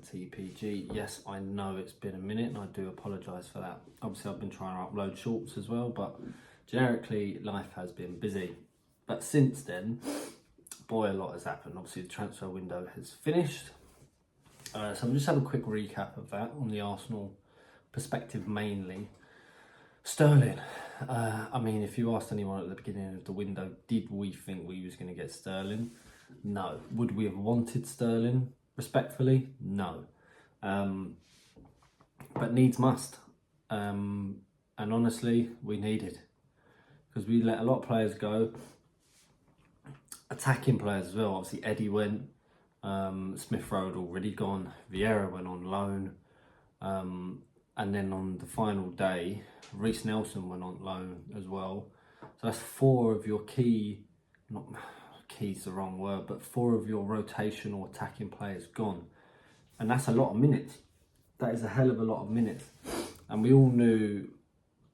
TPG. Yes, I know it's been a minute and I do apologise for that. Obviously I've been trying to upload shorts as well, but generically life has been busy. But since then, boy, a lot has happened. Obviously the transfer window has finished. So I'll just have a quick recap of that on the Arsenal perspective mainly. Sterling. I mean, if you asked anyone at the beginning of the window, did we think we was going to get Sterling? No. Would we have wanted Sterling? Respectfully, no. But needs must. And honestly, we needed. Because we let a lot of players go. Attacking players as well. Obviously, Eddie went. Smith Rowe had already gone. Vieira went on loan. And then on the final day, Reiss Nelson went on loan as well. So that's 4 of your key, not key's the wrong word, but 4 of your rotational attacking players gone. And that's a lot of minutes. That is a hell of a lot of minutes. And we all knew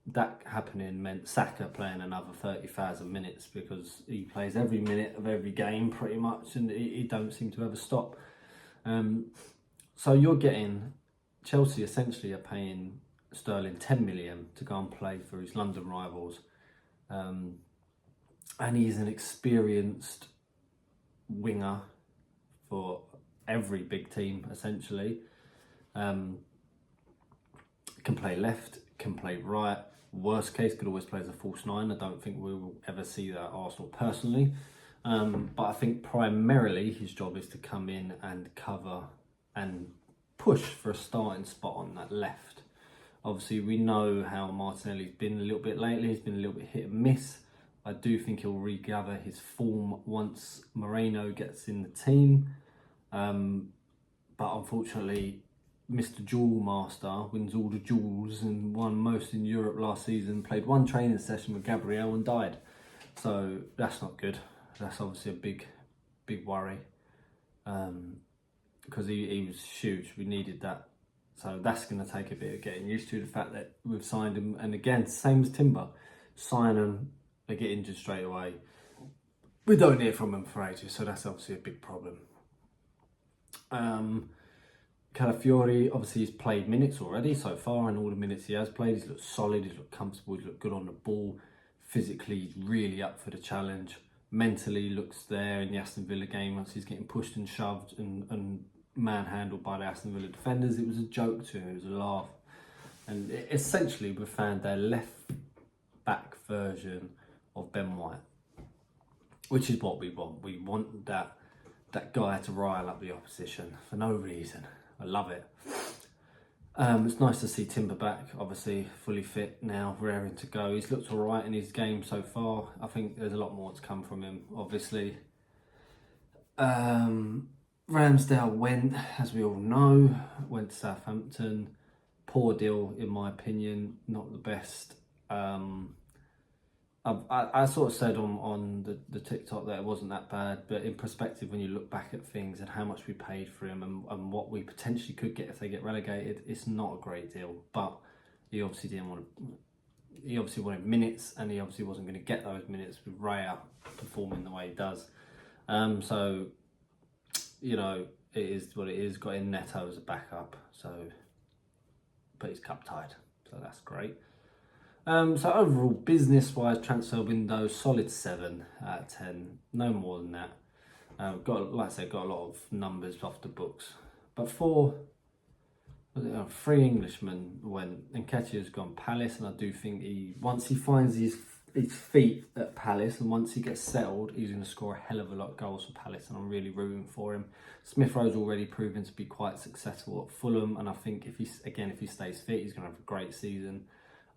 that happening meant Saka playing another 30,000 minutes, because he plays every minute of every game pretty much, and he don't seem to ever stop. So you're getting... Chelsea essentially are paying Sterling 10 million to go and play for his London rivals. And he's an experienced winger for every big team, essentially. Can play left, can play right. Worst case, could always play as a false 9. I don't think we will ever see that at Arsenal personally. But I think primarily his job is to come in and cover and push for a starting spot on that left. Obviously, we know how Martinelli's been a little bit lately. He's been a little bit hit and miss. I do think he'll regather his form once Moreno gets in the team. But unfortunately, Mr. Jewel Master wins all the jewels and won most in Europe last season. Played 1 training session with Gabriel and died. So that's not good. That's obviously a big worry. Because he was huge. We needed that. So that's going to take a bit of getting used to, the fact that we've signed him. And again, same as Timber. Sign them, they get injured straight away. We don't hear from them for ages, so that's obviously a big problem. Calafiori, obviously he's played minutes already so far, and all the minutes he has played, he's looked solid, he's looked comfortable, he's looked good on the ball. Physically, he's really up for the challenge. Mentally, looks there in the Aston Villa game once he's getting pushed and shoved and manhandled by the Aston Villa defenders. It was a joke to him, it was a laugh. And essentially we found their left back version of Ben White, which is what we want. We want that guy to rile up the opposition for no reason. I love it. It's nice to see Timber back, obviously fully fit now, raring to go. He's looked all right in his game so far. I think there's a lot more to come from him, obviously. Ramsdale went, as we all know, went to Southampton. Poor deal, in my opinion, not the best. I sort of said on the TikTok that it wasn't that bad, but in perspective, when you look back at things and how much we paid for him and what we potentially could get if they get relegated, it's not a great deal. But he obviously didn't want to. He obviously wanted minutes, and he obviously wasn't going to get those minutes with Raya performing the way he does. So, you know, it is what it is. Got in Neto as a backup, so, but he's cup tied, so that's great. So overall, business-wise, transfer window, solid 7 out of 10, no more than that. Got, like I said, got a lot of numbers off the books, but 3 Englishmen went. Nketiah's gone Palace, and I do think once he finds his feet at Palace and once he gets settled, he's going to score a hell of a lot of goals for Palace, and I'm really rooting for him. Smith Rowe's already proven to be quite successful at Fulham, and I think if he stays fit, he's going to have a great season.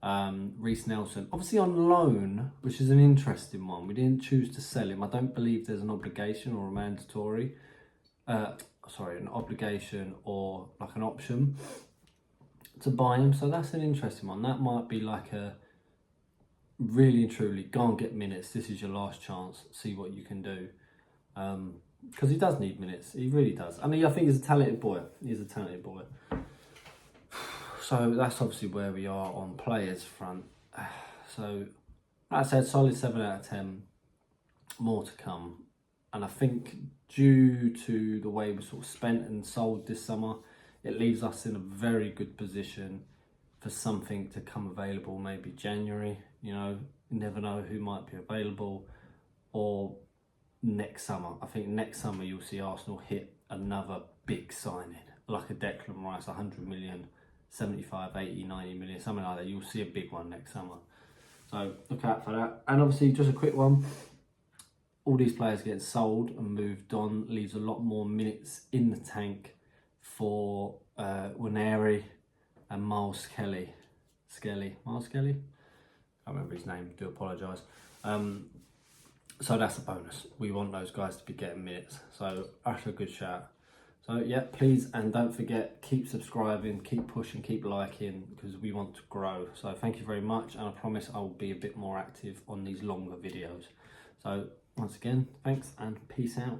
Reiss Nelson, obviously on loan, which is an interesting one. We didn't choose to sell him. I don't believe there's an obligation or a mandatory, an obligation or like an option to buy him. So that's an interesting one. That might be like a really and truly go and get minutes. This is your last chance. See what you can do. Because he does need minutes. He really does. I mean, I think he's a talented boy. He's a talented boy. So that's obviously where we are on players front. So, like I said, solid 7 out of 10. More to come. And I think due to the way we sort of spent and sold this summer, it leaves us in a very good position for something to come available, maybe January. You know, you never know who might be available, or next summer. I think next summer you'll see Arsenal hit another big signing, like a Declan Rice, 100 million, 75, 80, 90 million, something like that. You'll see a big one next summer. So look out for that. And obviously, just a quick one. All these players getting sold and moved on leaves a lot more minutes in the tank for Nwaneri and Miles Kelly. Miles Kelly? I can't remember his name, do apologise. So that's a bonus. We want those guys to be getting minutes. So that's a good shout. So yeah, please, and don't forget, keep subscribing, keep pushing, keep liking, because we want to grow. So thank you very much, and I promise I will be a bit more active on these longer videos. So once again, thanks and peace out.